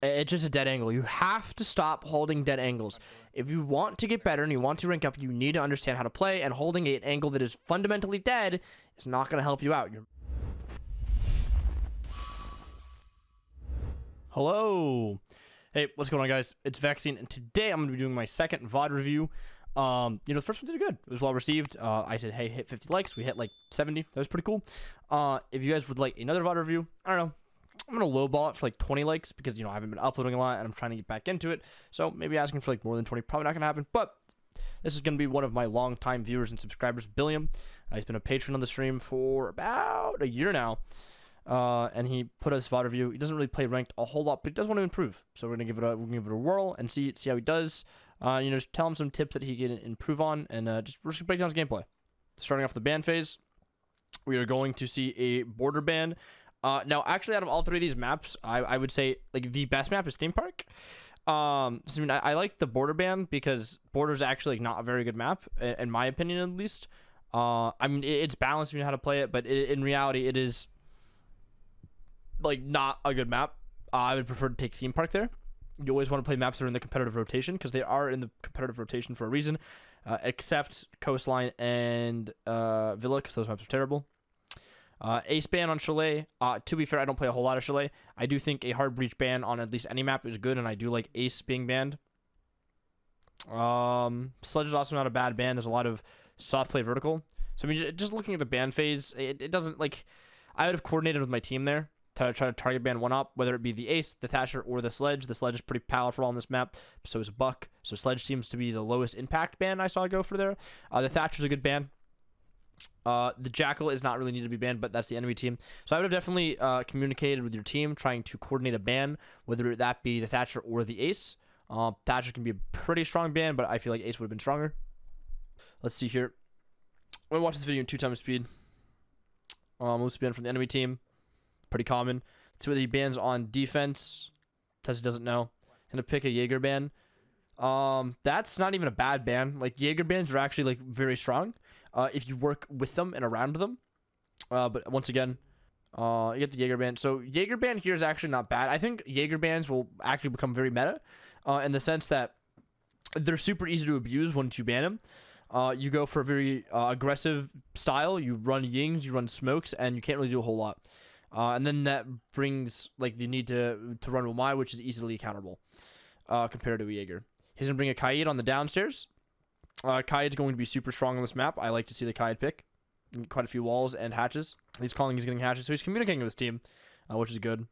It's just a dead angle. You have to stop holding dead angles. If you want to get better and you want to rank up, you need to understand how to play, and holding an angle that is fundamentally dead is not going to help you out. Hello. Hey, what's going on, guys? It's Vexian, and today I'm going to be doing my second VOD review. The first one did good. It was well received. I said, hey, hit 50 likes. We hit like 70. That was pretty cool. If you guys would like another VOD review, I don't know. I'm going to lowball it for like 20 likes because, I haven't been uploading a lot and I'm trying to get back into it. So maybe asking for like more than 20, probably not going to happen. But this is going to be one of my longtime viewers and subscribers, Billiam. He's been a patron on the stream for about a year now. And he put us VOD review. He doesn't really play ranked a whole lot, but he does want to improve. So we're going to give it a whirl and see how he does. Just tell him some tips that he can improve on, and we're just going to break down his gameplay. Starting off the ban phase, we are going to see a border ban. Now, actually, out of all three of these maps, I would say like the best map is Theme Park. I like the border ban because border is actually like, not a very good map, in my opinion, at least. It's balanced if you know how to play it, but in reality, it is like not a good map. I would prefer to take Theme Park there. You always want to play maps that are in the competitive rotation because they are in the competitive rotation for a reason, except Coastline and Villa, because those maps are terrible. Ace ban on Chalet. To be fair, I don't play a whole lot of Chalet. I do think a hard breach ban on at least any map is good, and I do like Ace being banned. Sledge is also not a bad ban. There's a lot of soft play vertical. So just looking at the ban phase, it doesn't like. I would have coordinated with my team there to try to target ban one up, whether it be the Ace, the Thatcher, or the Sledge. The Sledge is pretty powerful on this map. So is Buck. So Sledge seems to be the lowest impact ban I saw go for there. The Thatcher's a good ban. The Jackal is not really needed to be banned, but that's the enemy team. So I would have definitely communicated with your team, trying to coordinate a ban, whether that be the Thatcher or the Ace. Thatcher can be a pretty strong ban, but I feel like Ace would have been stronger. Let's see here. I'm going to watch this video in 2 times speed. Most ban from the enemy team. Pretty common. Let's see what he bans on defense. Tessie doesn't know. He's going to pick a Jaeger ban. That's not even a bad ban. Like, Jaeger bans are actually like very strong. If you work with them and around them. But once again, you get the Jaeger ban. So Jaeger ban here is actually not bad. I think Jaeger bans will actually become very meta, in the sense that they're super easy to abuse once you ban them. You go for a very aggressive style. You run Yings, you run smokes, and you can't really do a whole lot. And then that brings like the need to run Wamai, which is easily counterable compared to a Jaeger. He's gonna bring a Kaid on the downstairs. Kaid's going to be super strong on this map. I like to see the Kaid pick. Quite a few walls and hatches. He's getting hatches. So he's communicating with his team, which is good.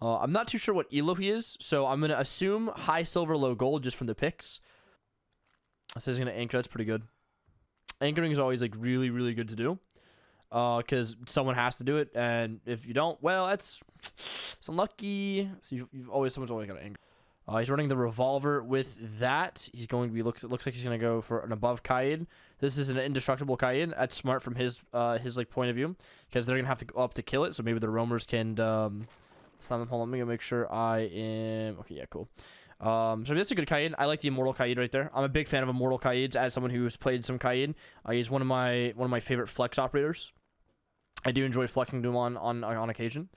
I'm not too sure what elo he is, so I'm going to assume high silver, low gold just from the picks. So he's going to anchor. That's pretty good. Anchoring is always like really, really good to do. Because someone has to do it, and if you don't, well, it's unlucky. So someone's always got to anchor. He's running the revolver with that. He's going to be looks like he's going to go for an above Kaid. This is an indestructible Kaid. That's smart from his like point of view, because they're going to have to go up to kill it. So maybe the roamers can slam them. Hold on, let me make sure I am okay. Yeah, cool. So that's a good Kaid. I like the immortal Kaid right there. I'm a big fan of immortal Kaids as someone who's played some Kaid. He's one of my favorite flex operators. I do enjoy flexing to him on occasion.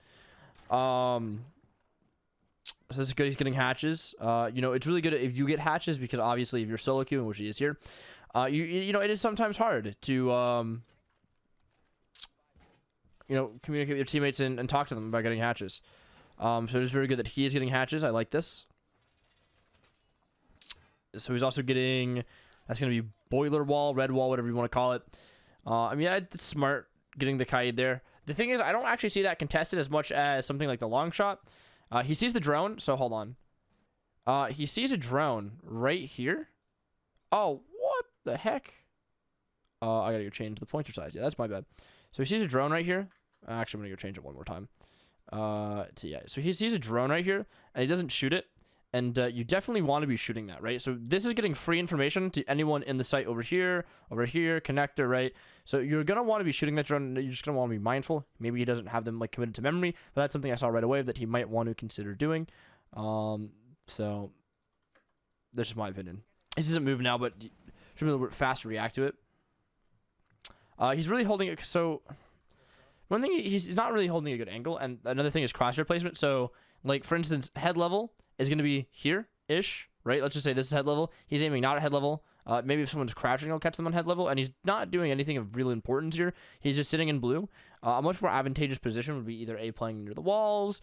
So this is good. He's getting hatches. It's really good if you get hatches, because obviously if you're solo queuing, which he is here, it is sometimes hard to communicate with your teammates and talk to them about getting hatches. So it is very good that he is getting hatches. I like this. So he's also getting, that's going to be boiler wall, red wall, whatever you want to call it. It's smart getting the Kaid there. The thing is, I don't actually see that contested as much as something like the long shot. He sees the drone, so hold on. He sees a drone right here. Oh, what the heck? I gotta go change the pointer size. Yeah, that's my bad. So he sees a drone right here. Actually, I'm gonna go change it one more time. So he sees a drone right here, and he doesn't shoot it. And you definitely want to be shooting that, right? So this is getting free information to anyone in the site over here, connector, right? So you're going to want to be shooting that drone. You're just going to want to be mindful. Maybe he doesn't have them like committed to memory, but that's something I saw right away that he might want to consider doing. So that's just my opinion. This isn't moving now, but should be a little bit fast to react to it. He's really holding it. So one thing, he's not really holding a good angle. And another thing is crosshair placement. So Like, for instance, head level is going to be here-ish, right? Let's just say this is head level. He's aiming not at head level. Maybe if someone's crouching, he'll catch them on head level, and he's not doing anything of real importance here. He's just sitting in blue. A much more advantageous position would be either A, playing near the walls,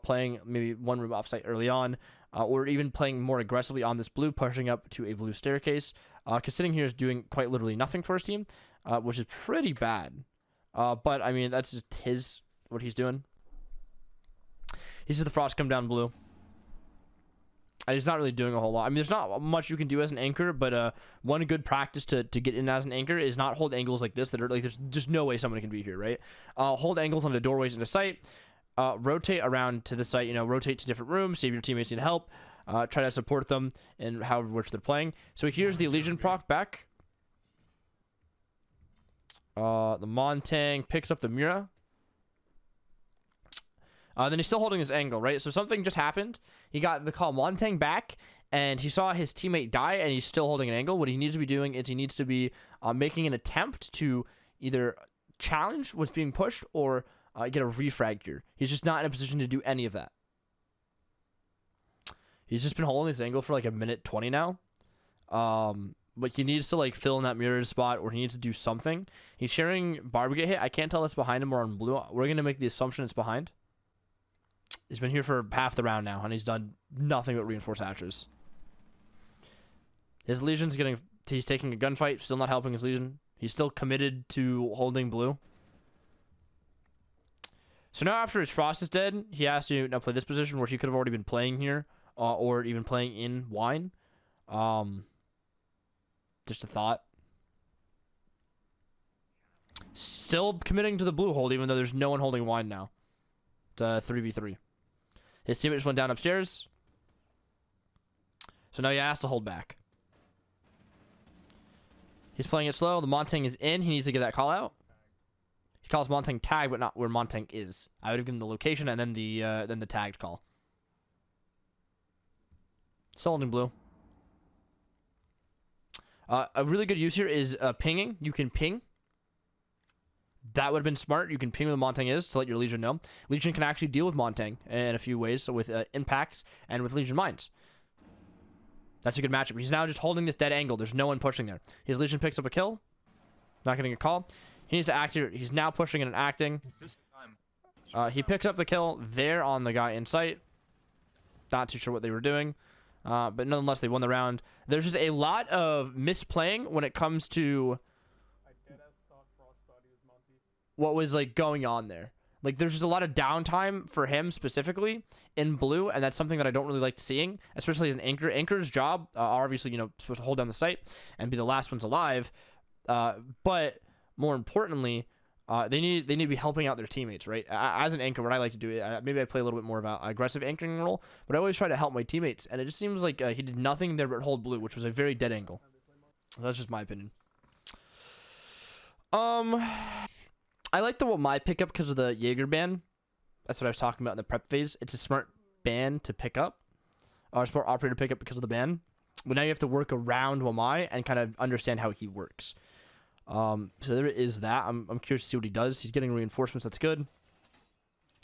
playing maybe one room offsite early on, or even playing more aggressively on this blue, pushing up to a blue staircase. Because sitting here is doing quite literally nothing for his team, which is pretty bad. But, I mean, that's just what he's doing. He sees the frost come down blue. And he's not really doing a whole lot. I mean, there's not much you can do as an anchor, but one good practice to get in as an anchor is not hold angles like this that are like, there's just no way someone can be here, right? Hold angles on the doorways in the site. Rotate around to the site, you know, rotate to different rooms, see if your teammates need help. Try to support them in however which they're playing. So here's the Legion proc back. The Montang picks up the Mira. Then he's still holding his angle, right? So something just happened. He got the call Montang back, and he saw his teammate die, and he's still holding an angle. What he needs to be doing is he needs to be making an attempt to either challenge what's being pushed or get a refrag here. He's just not in a position to do any of that. He's just been holding his angle for like a minute 20 now. But he needs to like fill in that mirror spot, or he needs to do something. He's sharing Barbecue hit. I can't tell if it's behind him or on blue. We're going to make the assumption it's behind. He's been here for half the round now, and he's done nothing but reinforce hatches. His Legion's he's taking a gunfight, still not helping his Legion. He's still committed to holding blue. So now after his Frost is dead, he has to now play this position where he could have already been playing here, or even playing in Wine. Just a thought. Still committing to the blue hold, even though there's no one holding Wine now. It's 3v3. His teammate just went down upstairs. So now he has to hold back. He's playing it slow. The Montang is in. He needs to get that call out. He calls Montang tag, but not where Montang is. I would have given the location and then the tagged call. Still holding blue. A really good use here is pinging. You can ping. That would have been smart. You can ping where the Montang is to let your Legion know. Legion can actually deal with Montang in a few ways, so with impacts and with Legion mines. That's a good matchup. He's now just holding this dead angle. There's no one pushing there. His Legion picks up a kill. Not getting a call. He needs to act here. He's now pushing and acting. He picks up the kill there on the guy in sight. Not too sure what they were doing. But nonetheless, they won the round. There's just a lot of misplaying when it comes to what was like going on there. Like, there's just a lot of downtime for him specifically in blue, and that's something that I don't really like seeing, especially as an anchor. Anchor's job are obviously, you know, supposed to hold down the site and be the last ones alive. But more importantly, they need to be helping out their teammates, right? As an anchor, what I like to do, maybe I play a little bit more about aggressive anchoring role, but I always try to help my teammates, and it just seems like he did nothing there but hold blue, which was a very dead angle. That's just my opinion. I like the my pickup because of the Jaeger ban. That's what I was talking about in the prep phase. It's a smart ban to pick up, or a smart operator to pick up because of the ban. But now you have to work around Wamai and kind of understand how he works. So there is that. I'm curious to see what he does. He's getting reinforcements. That's good.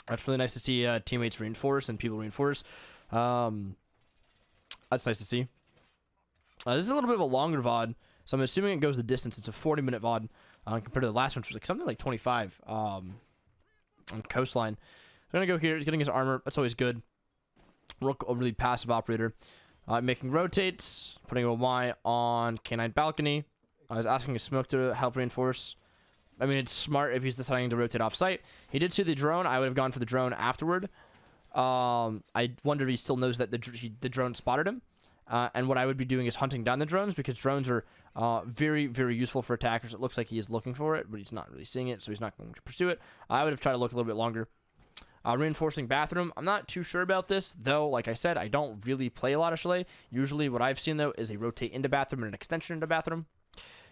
That's really nice to see teammates reinforce and people reinforce. That's nice to see. This is a little bit of a longer VOD, so I'm assuming it goes the distance. It's a 40-minute VOD compared to the last one, which was like something like 25 on Coastline. So I'm going to go here. He's getting his armor. That's always good. Rook, a really passive operator. Making rotates. Putting a Y on K9 balcony. I was asking a smoke to help reinforce. I mean, it's smart if he's deciding to rotate off-site. He did see the drone. I would have gone for the drone afterward. I wonder if he still knows that the drone spotted him. And what I would be doing is hunting down the drones, because drones are very, very useful for attackers. It looks like he is looking for it, but he's not really seeing it, so he's not going to pursue it. I would have tried to look a little bit longer. Reinforcing bathroom. I'm not too sure about this, though. Like I said, I don't really play a lot of Chalet. Usually what I've seen, though, is a rotate into bathroom and an extension into bathroom.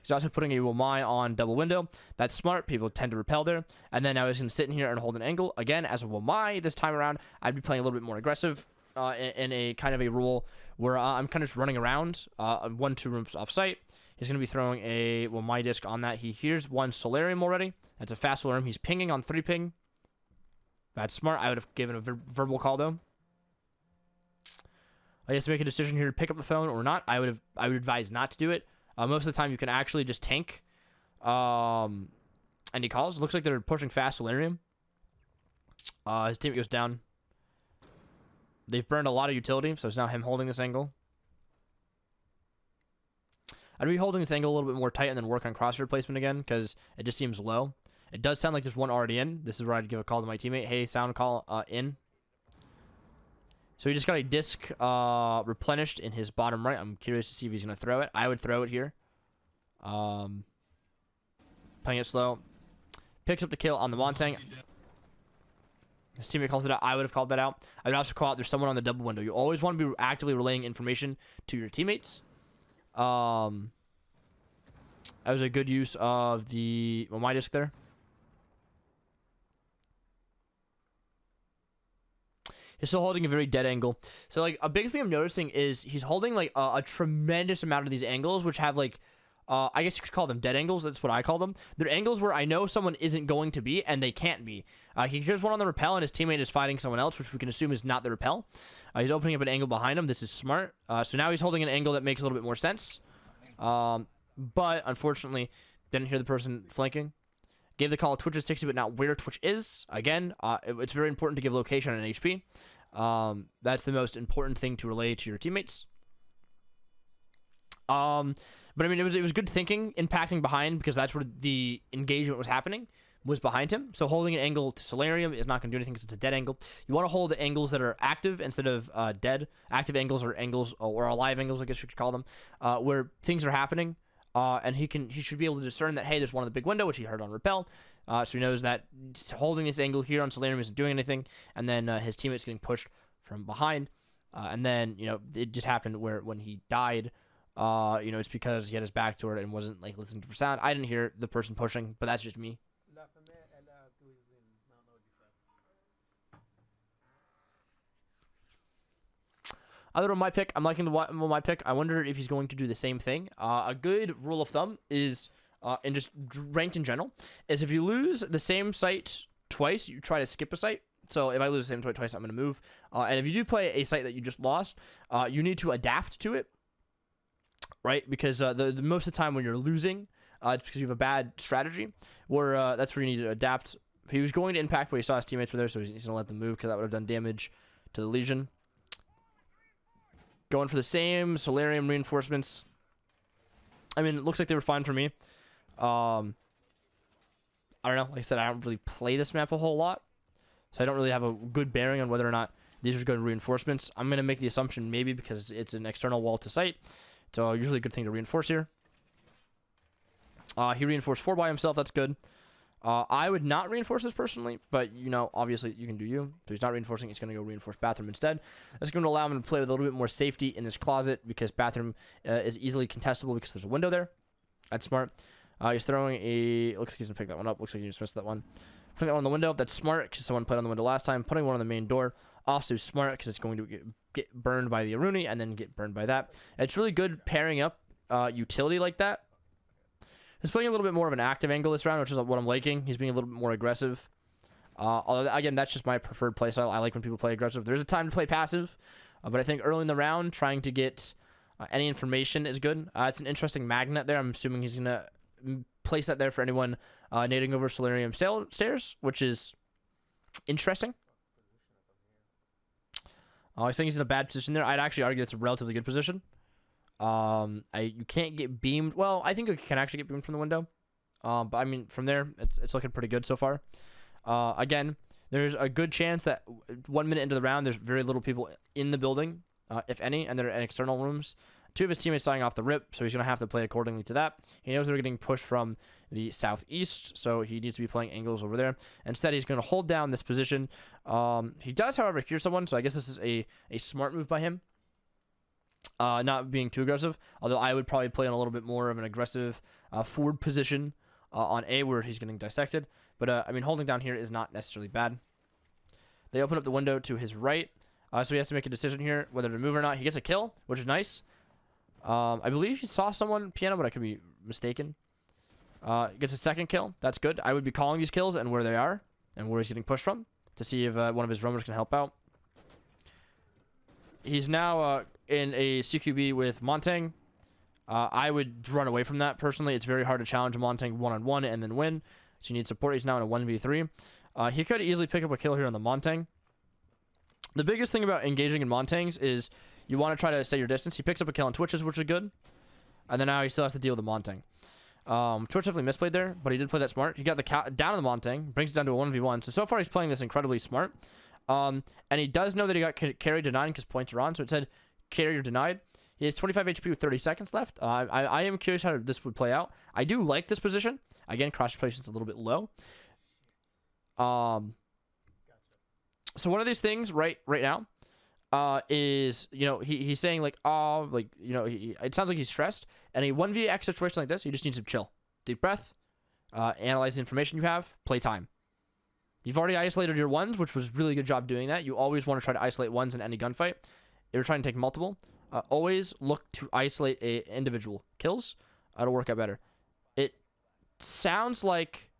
He's also putting a Wamai on double window. That's smart. People tend to repel there. And then I was going to sit in here and hold an angle. Again, as a Wamai this time around, I'd be playing a little bit more aggressive in a kind of a role where I'm kind of just running around 1-2 rooms off site. He's going to be throwing a Wamai disc on that. He hears one Solarium already. That's a fast Solarium. He's pinging on 3 ping. That's smart. I would have given a verbal call, though. I guess to make a decision here to pick up the phone or not. I would advise not to do it. Most of the time, you can actually just tank. And he calls. Looks like they're pushing fast Solarium. His team goes down. They've burned a lot of utility, so it's now him holding this angle. I'd be holding this angle a little bit more tight and then work on crosshair placement again, because it just seems low. It does sound like there's one already in. This is where I'd give a call to my teammate. Hey, sound call in. So he just got a disc replenished in his bottom right. I'm curious to see if he's going to throw it. I would throw it here. Playing it slow. Picks up the kill on the Montang. His teammate calls it out. I would have called that out. I would also call out there's someone on the double window. You always want to be actively relaying information to your teammates. That was a good use of the my disc there. He's still holding a very dead angle. So like a big thing I'm noticing is he's holding like a tremendous amount of these angles, which have like I guess you could call them dead angles. That's what I call them. They're angles where I know someone isn't going to be and they can't be. He hears one on the rappel and his teammate is fighting someone else, which we can assume is not the rappel. He's opening up an angle behind him. This is smart. So now he's holding an angle that makes a little bit more sense. But unfortunately, didn't hear the person flanking. Gave the call Twitch is 60, but not where Twitch is. Again, it's very important to give location and HP. That's the most important thing to relay to your teammates. But I mean, it was good thinking, impacting behind, because that's where the engagement was happening, was behind him. So holding an angle to Solarium is not going to do anything because it's a dead angle. You want to hold the angles that are active instead of dead. Active angles are angles, or alive angles, I guess you could call them, where things are happening. And he should be able to discern that, hey, there's one in the big window, which he heard on rappel. So he knows that holding this angle here on Solarium isn't doing anything. And then his teammate's getting pushed from behind. And then, you know, it just happened where when he died, you know, it's because he had his back to it and wasn't like listening for sound. I didn't hear the person pushing, but that's just me. Other than my pick, I'm liking my pick. I wonder if he's going to do the same thing. A good rule of thumb is, and just ranked in general, is if you lose the same site twice, you try to skip a site. So if I lose the same site twice, I'm going to move. And if you do play a site that you just lost, you need to adapt to it, right? Because the most of the time when you're losing, it's because you have a bad strategy, where that's where you need to adapt. He was going to impact, but he saw his teammates were there, so he's going to let them move because that would have done damage to the Legion. Going for the same Solarium reinforcements. I mean, it looks like they were fine for me. I don't know. Like I said, I don't really play this map a whole lot, so I don't really have a good bearing on whether or not these are good reinforcements. I'm going to make the assumption maybe because it's an external wall to site. So usually a good thing to reinforce here. He reinforced 4 by himself. That's good. I would not reinforce this personally, but, you know, obviously you can do you. So he's not reinforcing. He's going to go reinforce bathroom instead. That's going to allow him to play with a little bit more safety in this closet because bathroom is easily contestable because there's a window there. That's smart. He's throwing a... Looks like he's going to pick that one up. Looks like he just missed that one. Putting that one on the window. That's smart because someone played on the window last time. Putting one on the main door. Also smart because it's going to get burned by the Aruni and then get burned by that. It's really good pairing up utility like that. He's playing a little bit more of an active angle this round, which is what I'm liking. He's being a little bit more aggressive. Although, again, that's just my preferred playstyle. I like when people play aggressive. There's a time to play passive, but I think early in the round, trying to get any information is good. It's an interesting magnet there. I'm assuming he's going to place that there for anyone nading over Solarium stairs, which is interesting. I think he's in a bad position there. I'd actually argue it's a relatively good position. You can't get beamed. Well, I think you can actually get beamed from the window. But I mean, from there, it's looking pretty good so far. Again, there's a good chance that 1 minute into the round, there's very little people in the building, if any, and they're in external rooms. 2 of his teammates dying off the rip, so he's going to have to play accordingly to that. He knows they're getting pushed from the southeast, so he needs to be playing angles over there. Instead, he's going to hold down this position. He does, however, hear someone, so I guess this is a smart move by him. Not being too aggressive, although I would probably play on a little bit more of an aggressive forward position on A where he's getting dissected. But, I mean, holding down here is not necessarily bad. They open up the window to his right, so he has to make a decision here whether to move or not. He gets a kill, which is nice. I believe he saw someone piano, but I could be mistaken. Gets a second kill. That's good. I would be calling these kills and where they are and where he's getting pushed from to see if one of his roamers can help out. he's now in a CQB with Montang. I would run away from that personally. It's very hard to challenge a Montang one-on-one and then win. So you need support. He's now in a 1v3. He could easily pick up a kill here on the Montang. The biggest thing about engaging in Montangs is you want to try to stay your distance. He picks up a kill on Twitches, which is good. And then now he still has to deal with the Montang. Twitch definitely misplayed there, but he did play that smart. He got the down on the Montang, brings it down to a 1v1. So far he's playing this incredibly smart. And he does know that he got carry denied because points are on. So it said carrier denied. He has 25 HP with 30 seconds left. I am curious how this would play out. I do like this position. Again, cross position is a little bit low. So one of these things right now is, you know, he's saying like, oh, like, you know, it sounds like he's stressed. And a 1vx situation like this, you just need to chill. Deep breath. Analyze the information you have. Play time. You've already isolated your ones, which was really good job doing that. You always want to try to isolate ones in any gunfight. If you're trying to take multiple, always look to isolate individual kills. It'll work out better. It sounds like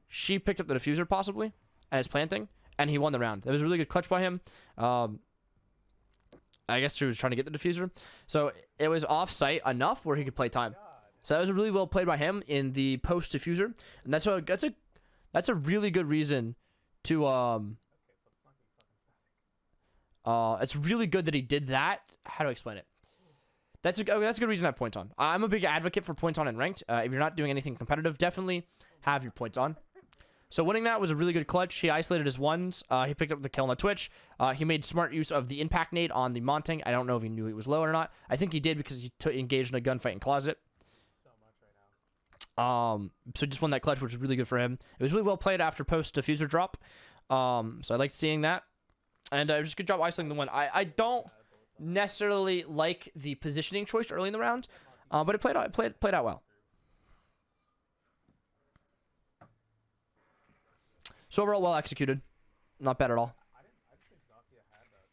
she picked up the diffuser possibly and is planting, and he won the round. That was a really good clutch by him. I guess she was trying to get the diffuser. So it was off-site enough where he could play time. So that was really well played by him in the post-diffuser. And that's a really good reason to... it's really good that he did that. How do I explain it? That's a good reason to have points on. I'm a big advocate for points on in ranked. If you're not doing anything competitive, definitely have your points on. So winning that was a really good clutch. He isolated his ones. He picked up the kill on the Twitch. He made smart use of the impact nade on the Montang. I don't know if he knew he was low or not. I think he did because he engaged in a gunfight in closet. So just won that clutch, which was really good for him. It was really well played after post diffuser drop. So I liked seeing that. And it was just a good job isolating the one. I don't necessarily like the positioning choice early in the round, but it played out well. So overall, well executed. Not bad at all. I didn't think Zofia had that.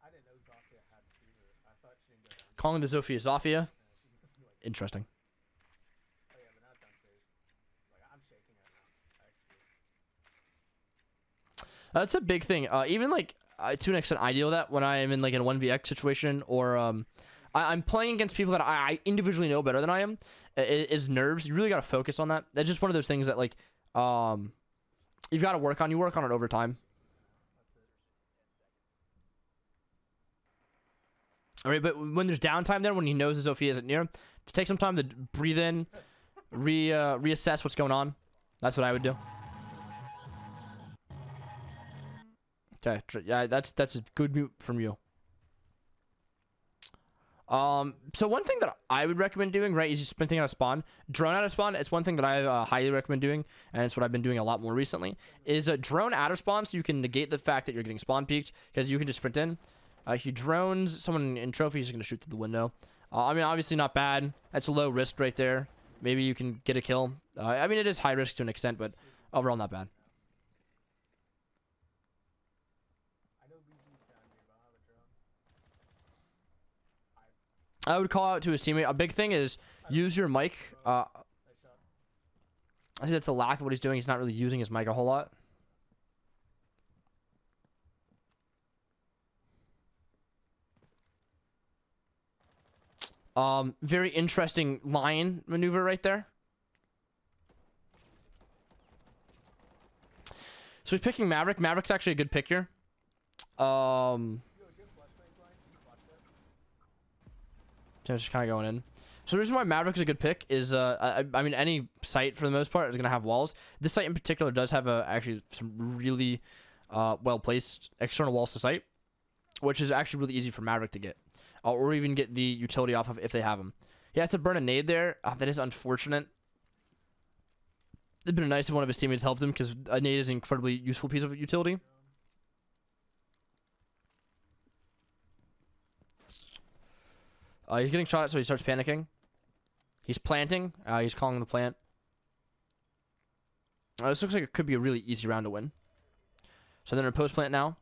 I didn't know Zofia had fever. I thought she didn't go down. Calling the Zofia. Yeah, Interesting. oh yeah, but now it's downstairs. Like, I'm shaking right now, actually. That's a big thing. Even like to an extent, I deal with that when I am in like a 1vx situation, or I'm playing against people that I individually know better than I am. Is nerves. You really got to focus on that. That's just one of those things that like you've got to work on. You work on it over time. All right, but when there's downtime there, when he knows the Zofia isn't near, to take some time to breathe in, reassess what's going on. That's what I would do. Okay, yeah, that's a good mute from you. So one thing that I would recommend doing, right, is just sprinting out of spawn. Drone out of spawn, it's one thing that I highly recommend doing, and it's what I've been doing a lot more recently, is a drone out of spawn so you can negate the fact that you're getting spawn peaked, because you can just sprint in. If you drones someone in trophy, he's going to shoot through the window. I mean, obviously not bad. That's a low risk right there. Maybe you can get a kill. I mean, it is high risk to an extent, but overall not bad. I would call out to his teammate. A big thing is use your mic. I think that's a lack of what he's doing. He's not really using his mic a whole lot. Very interesting line maneuver right there. So he's picking Maverick. Maverick's actually a good pick here. Just kind of going in. So the reason why Maverick is a good pick is, I mean, any site for the most part is going to have walls. This site in particular does have actually some really well-placed external walls to site, which is actually really easy for Maverick to get. Or even get the utility off of if they have them. He has to burn a nade there. That is unfortunate. It'd been nice if one of his teammates helped him, because a nade is an incredibly useful piece of utility. He's getting shot at, so he starts panicking. He's planting. He's calling the plant. This looks like it could be a really easy round to win. So then a post plant now.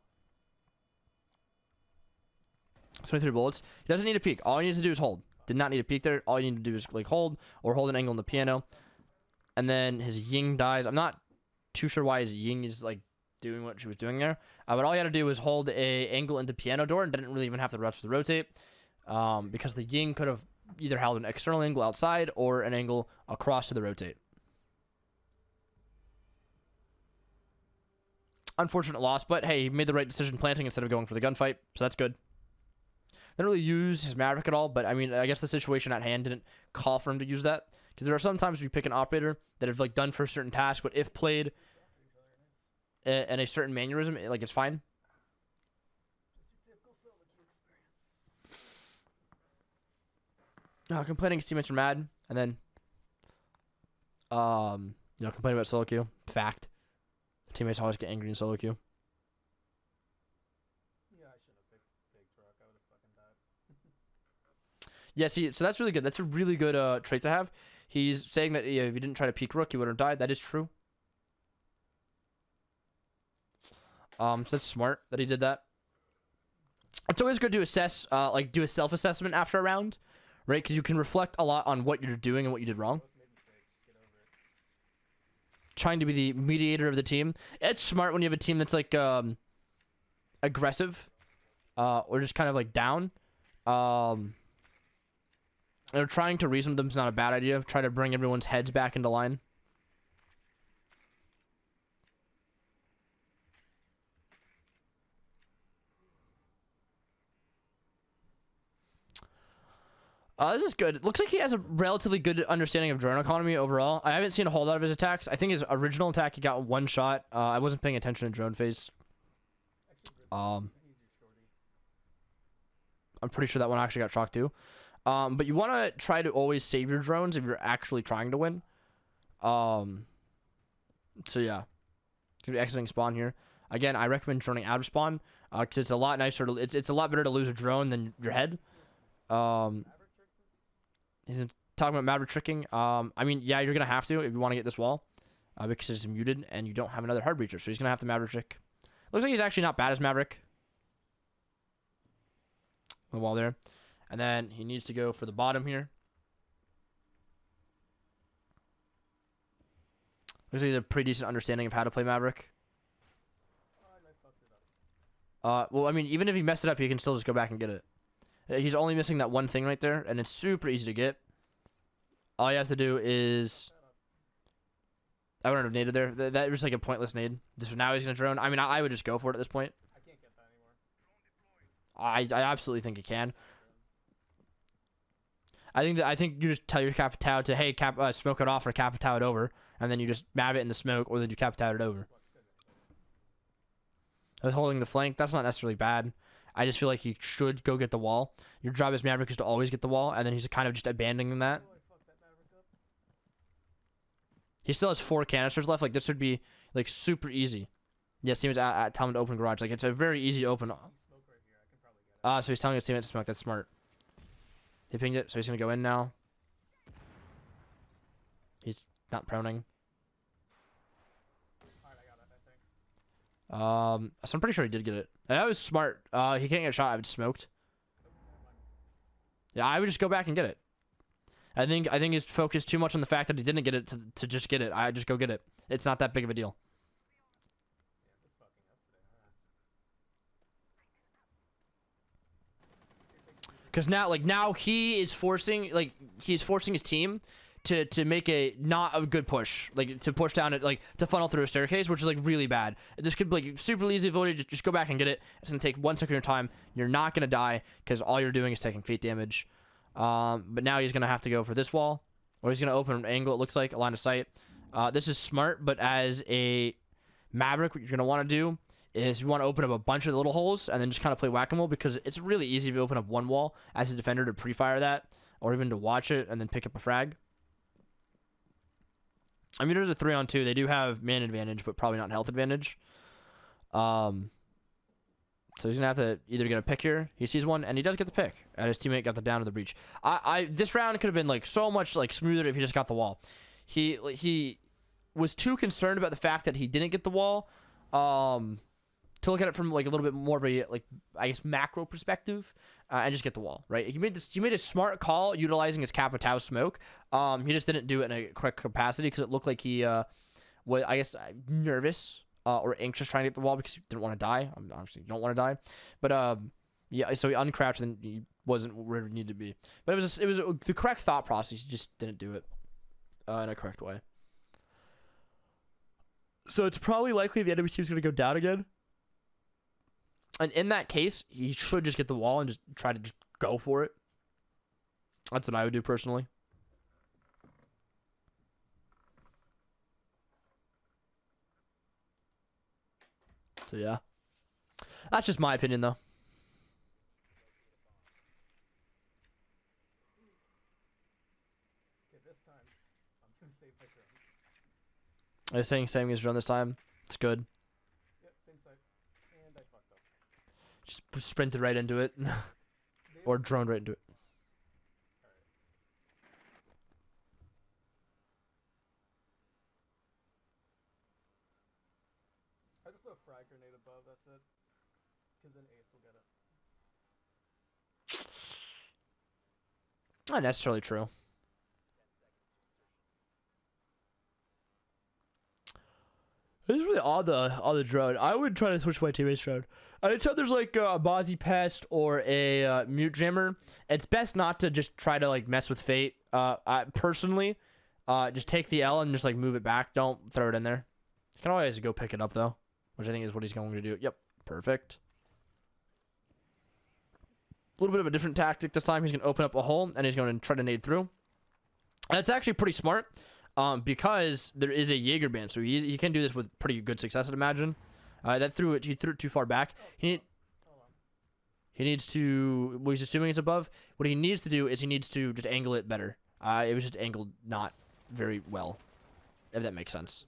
23 bullets. He doesn't need a peek. All he needs to do is hold. Did not need a peek there. All you need to do is like hold or hold an angle in the piano. And then his Ying dies. I'm not too sure why his Ying is like doing what she was doing there. But all you had to do was hold a angle into piano door and didn't really even have to rush the rotate, because the Ying could have either held an external angle outside or an angle across to the rotate. Unfortunate loss, but hey, he made the right decision planting instead of going for the gunfight, so that's good. Didn't really use his Maverick at all, but I mean, I guess the situation at hand didn't call for him to use that, because there are some times you pick an operator that have like done for a certain task, but if played in a certain mannerism, like it's fine. Complaining his teammates are mad, and then complaining about solo queue. Fact. Teammates always get angry in solo queue. Yeah, I should have picked big truck. I would have fucking died. Yeah, see, so that's really good. That's a really good trait to have. He's saying that if he didn't try to peek rook, he would have died. That is true. So that's smart that he did that. It's always good to assess, do a self-assessment after a round, right? Because you can reflect a lot on what you're doing and what you did wrong. Trying to be the mediator of the team. It's smart when you have a team that's like aggressive, or just kind of like down. Or trying to reason with them is not a bad idea. Try to bring everyone's heads back into line. This is good. It looks like he has a relatively good understanding of drone economy overall. I haven't seen a whole lot of his attacks. I think his original attack, he got one shot. I wasn't paying attention in drone phase. I'm pretty sure that one actually got shocked too. But you want to try to always save your drones if you're actually trying to win. So yeah. Gonna be exiting spawn here. Again, I recommend droning out of spawn, because it's a lot nicer. It's a lot better to lose a drone than your head. He's talking about Maverick tricking. I mean, yeah, you're going to have to if you want to get this wall, because it's muted and you don't have another hard breacher. So he's going to have to Maverick trick. Looks like he's actually not bad as Maverick. The wall there. And then he needs to go for the bottom here. Looks like he has a pretty decent understanding of how to play Maverick. Well, I mean, even if he messed it up, he can still just go back and get it. He's only missing that one thing right there, and it's super easy to get. All he has to do is... I wouldn't have naded there. That was like a pointless nade. So now he's going to drone. I mean, I would just go for it at this point. I can't get that anymore. I absolutely think you can. I think you just tell your Capitao to, hey, smoke it off or Capitao it over, and then you just mab it in the smoke, or then you Capitao it over. I was holding the flank. That's not necessarily bad. I just feel like he should go get the wall. Your job as Maverick is to always get the wall, and then he's kind of just abandoning that. He still has 4 canisters left. Like, this would be, like, super easy. Yes, he was telling him to open garage. Like, it's a very easy open. So he's telling his teammate to smoke. That's smart. He pinged it, so he's going to go in now. He's not proning. So I'm pretty sure he did get it. That was smart. He can't get shot. I would smoked. Yeah, I would just go back and get it. I think he's focused too much on the fact that he didn't get it to just get it. I just go get it. It's not that big of a deal. Because now he is forcing his team to make not a good push, like to push down it, like to funnel through a staircase, which is like really bad. This could be like super easy avoided. Just go back and get it. It's gonna take 1 second of your time. You're not gonna die because all you're doing is taking feet damage. But now he's gonna have to go for this wall, or he's gonna open an angle. It looks like a line of sight. This is smart, but as a Maverick, what you're gonna want to do is you want to open up a bunch of the little holes and then just kind of play whack-a-mole, because it's really easy if you open up one wall as a defender to pre-fire that, or even to watch it and then pick up a frag. I mean, there's a 3-on-2. They do have man advantage, but probably not health advantage. So he's gonna have to either get a pick here. He sees one, and he does get the pick. And his teammate got the down to the breach. This round could have been like so much like smoother if he just got the wall. He was too concerned about the fact that he didn't get the wall, to look at it from like a little bit more of a, like, I guess, macro perspective, and just get the wall, right? He made a smart call utilizing his Capitao smoke. He just didn't do it in a quick capacity because it looked like he was, I guess, nervous. or anxious trying to get the wall because he didn't want to die. Obviously, you don't want to die. But yeah, so he uncrouched and he wasn't where he needed to be. But it was the correct thought process. He just didn't do it in a correct way. So it's probably likely the enemy team's going to go down again. And in that case, he should just get the wall and just try to just go for it. That's what I would do personally. So yeah. That's just my opinion though. Okay, this time I'm gonna save my drone. I was saying same as drone this time. It's good. Yep, same side. And I fucked up. Just sprinted right into it. Or droned right into it. I just throw a frag grenade above, that's it. Because then Ace will get it. Not necessarily true. This is really odd, the drone. I would try to switch my teammate's drone. Anytime there's like a Bozzy Pest or a Mute Jammer, it's best not to just try to like mess with Fate. I personally, just take the L and just like move it back. Don't throw it in there. You can always go pick it up though, which I think is what he's going to do. Yep, perfect. A little bit of a different tactic this time. He's going to open up a hole and he's going to try to nade through. That's actually pretty smart. Because there is a Jaeger ban, so he can do this with pretty good success, I'd imagine. He threw it too far back. He needs to. Well, he's assuming it's above. What he needs to do is he needs to just angle it better. It was just angled not very well, if that makes sense.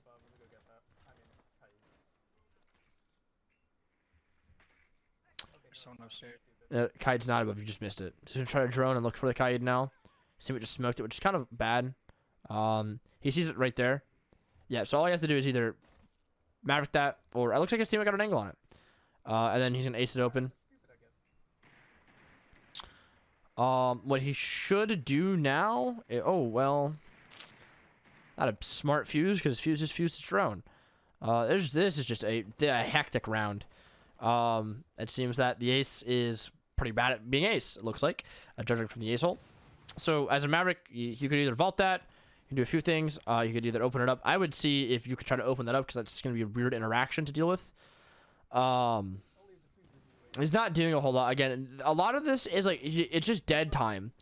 Kaid's not above. You just missed it. He's gonna try to drone and look for the Kaid now. See what just smoked it, which is kind of bad. He sees it right there. Yeah, so all he has to do is either Maverick that, or it looks like his teammate got an angle on it. And then he's going to ace it open. What he should do now... oh, well... Not a smart fuse, because fuse just fused its drone. This is just a hectic round. It seems that the ace is pretty bad at being ace, it looks like. Judging from the ace hole. So, as a Maverick, you could either vault that, you can do a few things. You could either open it up. I would see if you could try to open that up, because that's going to be a weird interaction to deal with. He's not doing a whole lot. Again, a lot of this is like, it's just dead time.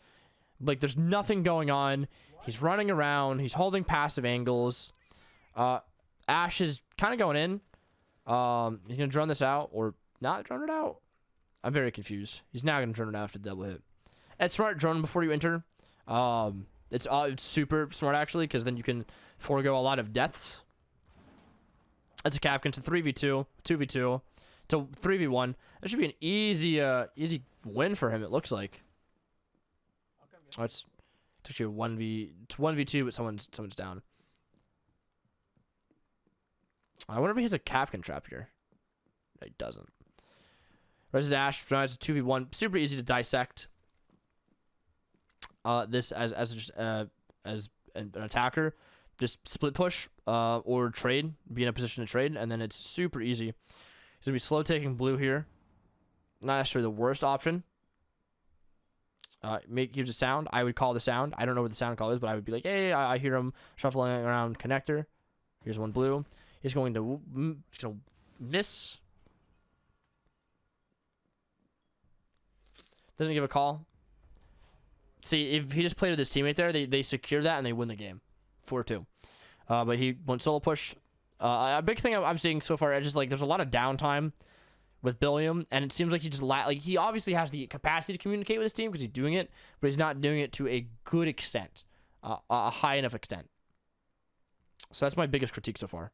Like, there's nothing going on. He's running around. He's holding passive angles. Ash is kind of going in. He's going to drone this out, or not drone it out. I'm very confused. He's now going to drone it out after the double hit. It's smart drone before you enter. It's super smart, actually, because then you can forego a lot of deaths. That's a Capcan. It's a 3v2, 2v2. It's a 3v1. That should be an easy win for him, it looks like. Oh, it's actually a 1v2, but someone's down. I wonder if he has a Capcan trap here. No, he doesn't. Versus Ash, it's a 2v1. Super easy to dissect. This as an attacker, just split push or trade, be in a position to trade, and then it's super easy. He's gonna be slow taking blue here. Not necessarily the worst option. Here's a sound. I would call the sound. I don't know what the sound call is, but I would be like, hey, I hear him shuffling around connector. Here's one blue. He's going to miss. Doesn't give a call. See, if he just played with his teammate there, they secure that and they win the game. 4-2. But he went solo push. A big thing I'm seeing so far is just like there's a lot of downtime with Billiam, and it seems like he just like he obviously has the capacity to communicate with his team because he's doing it, but he's not doing it to a good extent, a high enough extent. So that's my biggest critique so far.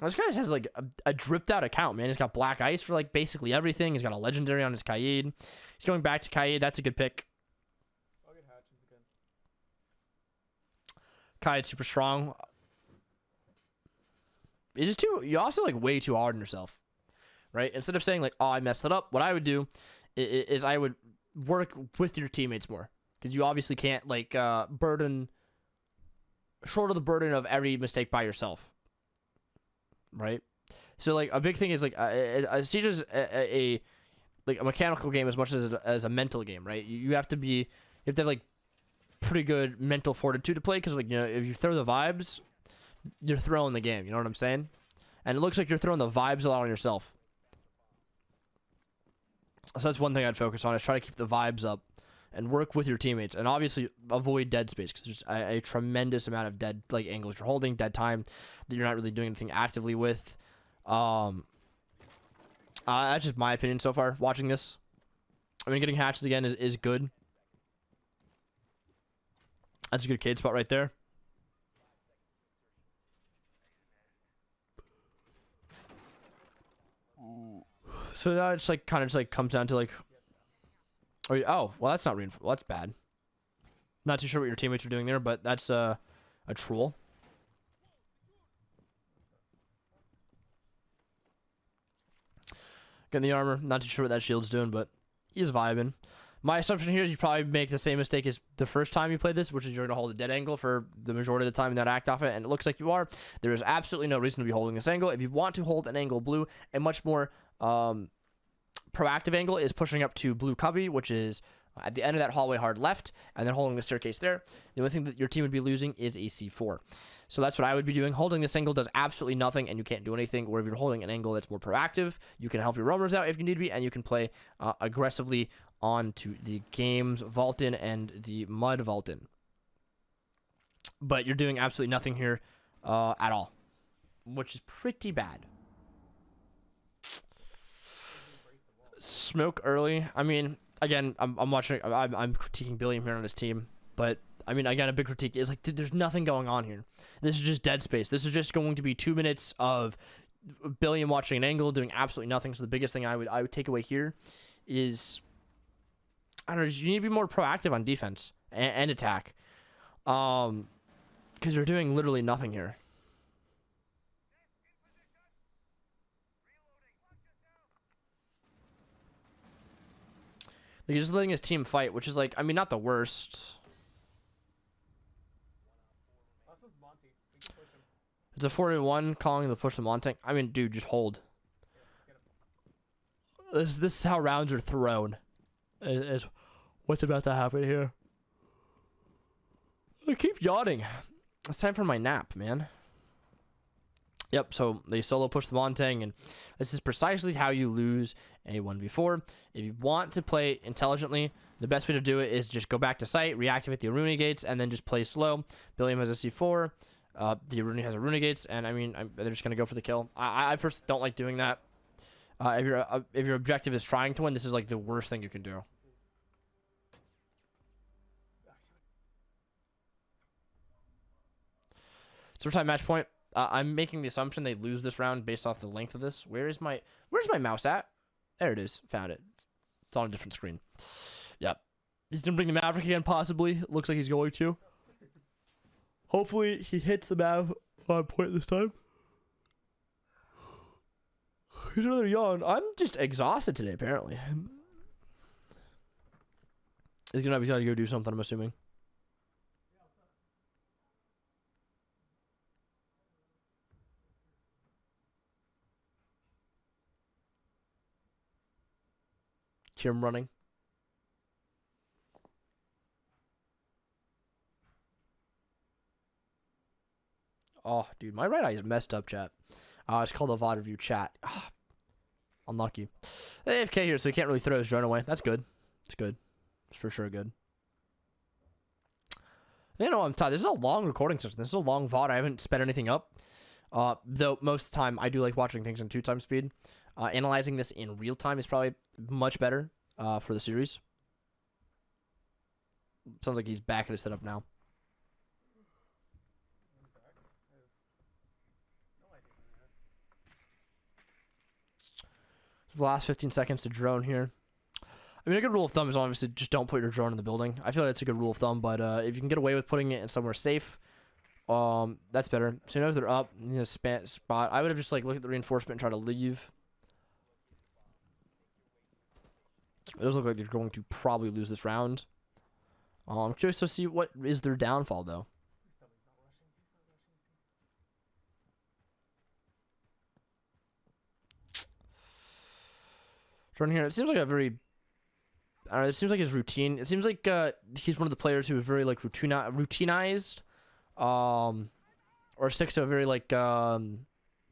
This guy just has like a dripped out account, man. He's got black ice for like basically everything. He's got a legendary on his Kaid. He's going back to Kaid. That's a good pick. I'll get hatches again. Kaid's super strong. You're also like way too hard on yourself. right? Instead of saying like, oh, I messed it up, what I would do is I would work with your teammates more, because you obviously can't like shoulder the burden of every mistake by yourself, right? So like a big thing is like Siege is a mechanical game as much as a mental game, right? You have to have like pretty good mental fortitude to play, because like, you know, if you throw the vibes, you're throwing the game. You know what I'm saying? And it looks like you're throwing the vibes a lot on yourself. So that's one thing I'd focus on, is try to keep the vibes up and work with your teammates, and obviously avoid dead space, because there's a tremendous amount of dead like angles you're holding, dead time that you're not really doing anything actively with. That's just my opinion so far watching this. I mean, getting hatches again is good. That's a good Cade spot right there. So now it's like kind of just like comes down to like, oh, well, that's not reinforced. Well, that's bad. Not too sure what your teammates are doing there, but that's a troll. Getting the armor. Not too sure what that shield's doing, but he's vibing. My assumption here is you probably make the same mistake as the first time you played this, which is you're going to hold a dead angle for the majority of the time and not act off it, and it looks like you are. There is absolutely no reason to be holding this angle. If you want to hold an angle blue, a much more proactive angle is pushing up to blue cubby, which is at the end of that hallway hard left, and then holding the staircase there. The only thing that your team would be losing is a C4. So that's what I would be doing. Holding this angle does absolutely nothing, and you can't do anything. Or if you're holding an angle that's more proactive, you can help your roamers out if you need to be, and you can play aggressively onto the game's vault-in and the mud vault-in. But you're doing absolutely nothing here at all, which is pretty bad. Smoke early. I mean, again, I'm watching. I'm critiquing Billiam here on his team, but I mean, again, a big critique is like, dude, there's nothing going on here. This is just dead space. This is just going to be 2 minutes of Billiam watching an angle, doing absolutely nothing. So the biggest thing I would take away here is, I don't know, you need to be more proactive on defense and attack, because you're doing literally nothing here. Like, he's just letting his team fight, which is like, I mean, not the worst. It's a 4-1 calling the push the Montague. I mean, dude, just hold. This is how rounds are thrown. Is what's about to happen here. I keep yawning. It's time for my nap, man. Yep, so they solo push the Montague, and this is precisely how you lose a 1v4. If you want to play intelligently, the best way to do it is just go back to site, reactivate the Aruna gates, and then just play slow. Billiam has a C4. The Aruna has Aruna gates, and I mean, they're just going to go for the kill. I personally don't like doing that. If your objective is trying to win, this is like the worst thing you can do. So time match point. I'm making the assumption they lose this round based off the length of this. Where's my mouse at? There it is. Found it. It's on a different screen. Yep. He's gonna bring the Maverick again, possibly. Looks like he's going to. Hopefully he hits the Mav on point this time. Here's another yawn. I'm just exhausted today, apparently. He's gonna go do something, I'm assuming. Hear him running. Oh, dude, my right eye is messed up, chat. It's called a VOD review chat. Unlucky. AFK here, so he can't really throw his drone away. That's good. It's good. It's for sure good. You know, I'm tired. This is a long recording session. This is a long VOD. I haven't sped anything up. Though most of the time, I do like watching things in 2x speed. Analyzing this in real time is probably much better for the series. Sounds like he's back at his setup now. It's the last 15 seconds to drone here. I mean, a good rule of thumb is obviously just don't put your drone in the building. I feel like that's a good rule of thumb, but if you can get away with putting it in somewhere safe, that's better. So you know if they're up in a spot, I would have just like looked at the reinforcement and try to leave. It does look like they're going to probably lose this round. I'm curious to see what is their downfall, though. Jordan here, it seems like a very... I don't know, it seems like his routine... It seems like he's one of the players who is very, like, routinized. Or sticks to a very, like,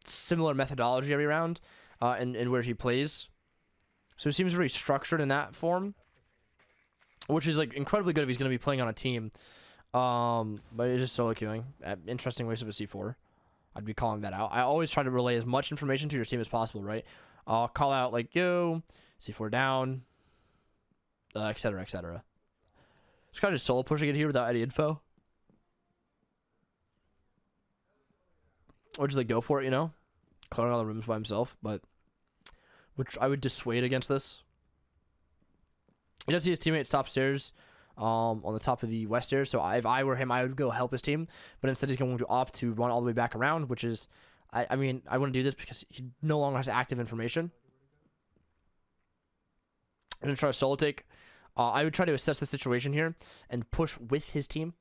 similar methodology every round. And where he plays. So he seems very structured in that form. Which is, like, incredibly good if he's going to be playing on a team. But it's just solo queuing. Interesting waste of a C4. I'd be calling that out. I always try to relay as much information to your team as possible, right? I'll call out, like, yo, C4 down, etc., etc. Just kind of just solo pushing it here without any info. Or just, like, go for it, you know? Clearing all the rooms by himself, but... Which I would dissuade against this. He does see his teammate stop stairs on the top of the west stairs, so if I were him, I would go help his team, but instead he's going to opt to run all the way back around, which is... I mean, I wouldn't do this because he no longer has active information. I'm going to try to solo take. I would try to assess the situation here and push with his team.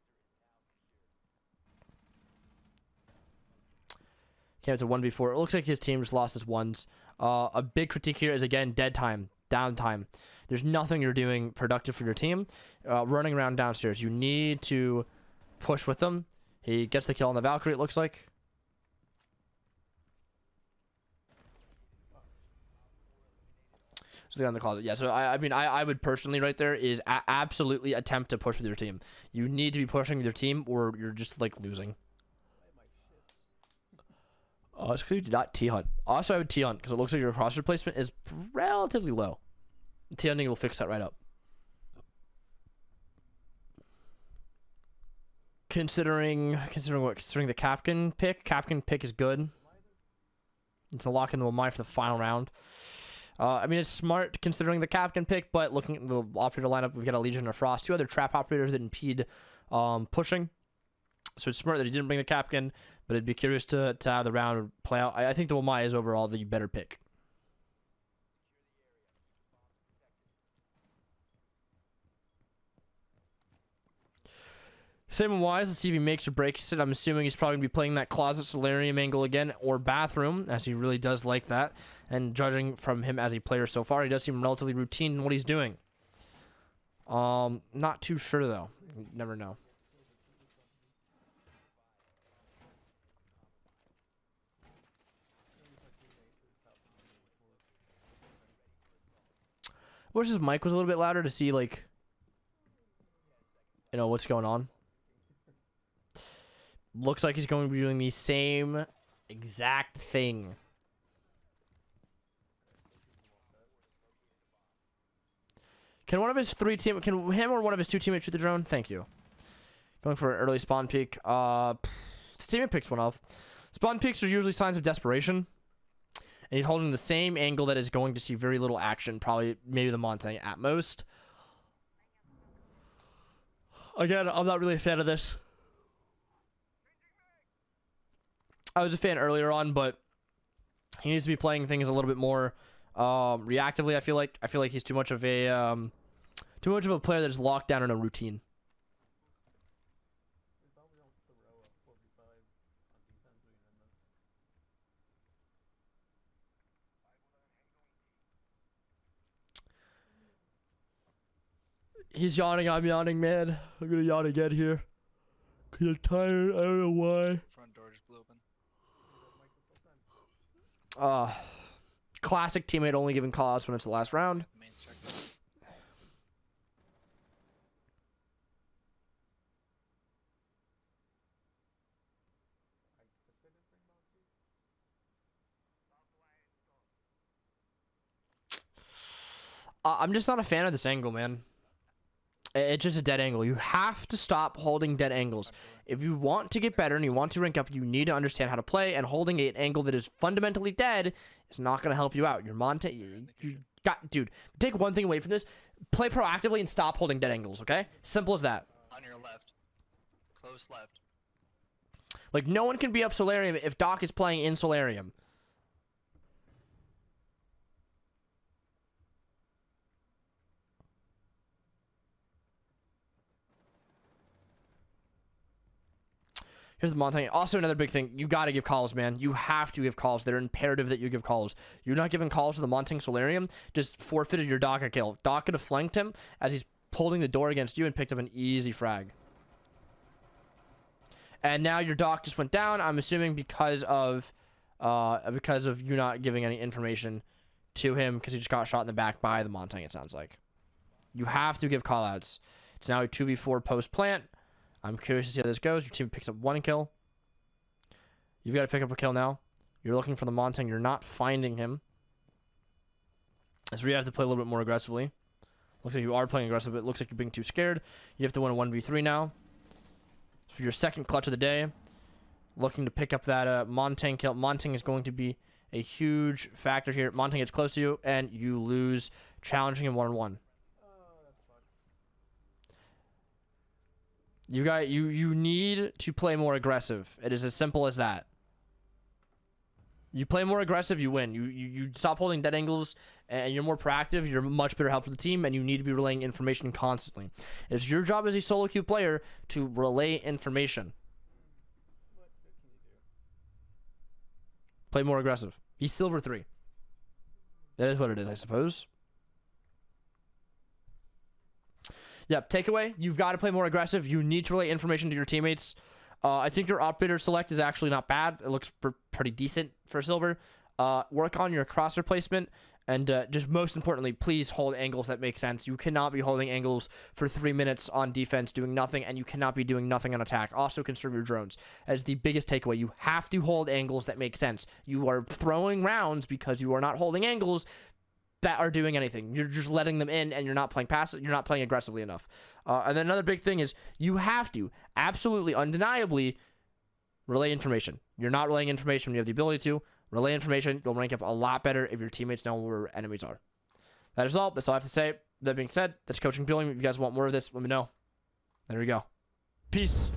Okay, it's a 1v4. It looks like his team just lost his ones. A big critique here is, again, dead time, downtime. There's nothing you're doing productive for your team. Running around downstairs. You need to push with them. He gets the kill on the Valkyrie, it looks like. So they're on the closet. Yeah, so I mean, I would personally right there is absolutely attempt to push with your team. You need to be pushing with your team or you're just, like, losing. It's because you did not T-hunt. Also, I would T-hunt because it looks like your crosshair placement is relatively low. T-hunting will fix that right up. Considering what? Considering the Capcan pick. Capcan pick is good. It's a lock in the mine for the final round. I mean, it's smart considering the Capcan pick, but looking at the operator lineup, we've got a Legion of Frost, 2 other trap operators that impede pushing. So it's smart that he didn't bring the Capcan, but I'd be curious to how the round would play out. I think the Wamai is overall the better pick. Same with Wise. Let's see if he makes or breaks it. I'm assuming he's probably going to be playing that closet solarium angle again or bathroom, as he really does like that. And judging from him as a player so far, he does seem relatively routine in what he's doing. Not too sure, though. You never know. Wish his mic was a little bit louder to see, like, you know, what's going on. Looks like he's going to be doing the same exact thing. Can one of his can him or one of his 2 teammates shoot the drone? Thank you. Going for an early spawn peek. His teammate picks one off. Spawn peeks are usually signs of desperation. And he's holding the same angle that is going to see very little action. Probably, maybe the Montang at most. Again, I'm not really a fan of this. I was a fan earlier on, but he needs to be playing things a little bit more reactively. I feel like he's too much of a player that is locked down in a routine. He's yawning. I'm yawning, man. I'm gonna yawn again here. Cause I'm tired. I don't know why. Front door just blew open. Classic teammate only giving callouts when it's the last round. Main strike. I'm just not a fan of this angle, man. It's just a dead angle. You have to stop holding dead angles. If you want to get better and you want to rank up, you need to understand how to play, and holding an angle that is fundamentally dead is not going to help you out. Your dude, take one thing away from this. Play proactively and stop holding dead angles, okay? Simple as that. On your left. Close left. Like, no one can be up Solarium if Doc is playing in Solarium. Here's the Montaigne. Also, another big thing. You got to give calls, man. You have to give calls. They're imperative that you give calls. You're not giving calls to the Montaigne Solarium. Just forfeited your Doc a kill. Doc could have flanked him as he's holding the door against you and picked up an easy frag. And now your Doc just went down. I'm assuming because of you not giving any information to him because he just got shot in the back by the Montaigne, it sounds like. You have to give callouts. It's now a 2v4 post-plant. I'm curious to see how this goes. Your team picks up 1 kill. You've got to pick up a kill now. You're looking for the Montaigne. You're not finding him. So you have to play a little bit more aggressively. Looks like you are playing aggressive, but it looks like you're being too scared. You have to win a 1v3 now. So for your second clutch of the day, looking to pick up that Montaigne kill. Montaigne is going to be a huge factor here. Montaigne gets close to you, and you lose, challenging him 1-on-1. You need to play more aggressive. It is as simple as that. You play more aggressive, you win. You stop holding dead angles, and you're more proactive. You're a much better help to the team, and you need to be relaying information constantly. It's your job as a solo queue player to relay information. What can you do? Play more aggressive. He's silver 3. That is what it is, I suppose. Yep, takeaway, you've got to play more aggressive. You need to relay information to your teammates. I think your operator select is actually not bad. It looks pretty decent for silver. Work on your crosshair placement. And just most importantly, please hold angles that make sense. You cannot be holding angles for 3 minutes on defense doing nothing, and you cannot be doing nothing on attack. Also, conserve your drones. That is the biggest takeaway. You have to hold angles that make sense. You are throwing rounds because you are not holding angles that are doing anything. You're just letting them in, and you're not playing passive. You're not playing aggressively enough. And then another big thing is you have to absolutely, undeniably relay information. You're not relaying information when you have the ability to. Relay information. You'll rank up a lot better if your teammates know where enemies are. That is all. That's all I have to say. That being said, that's coaching billing. If you guys want more of this, let me know. There we go. Peace.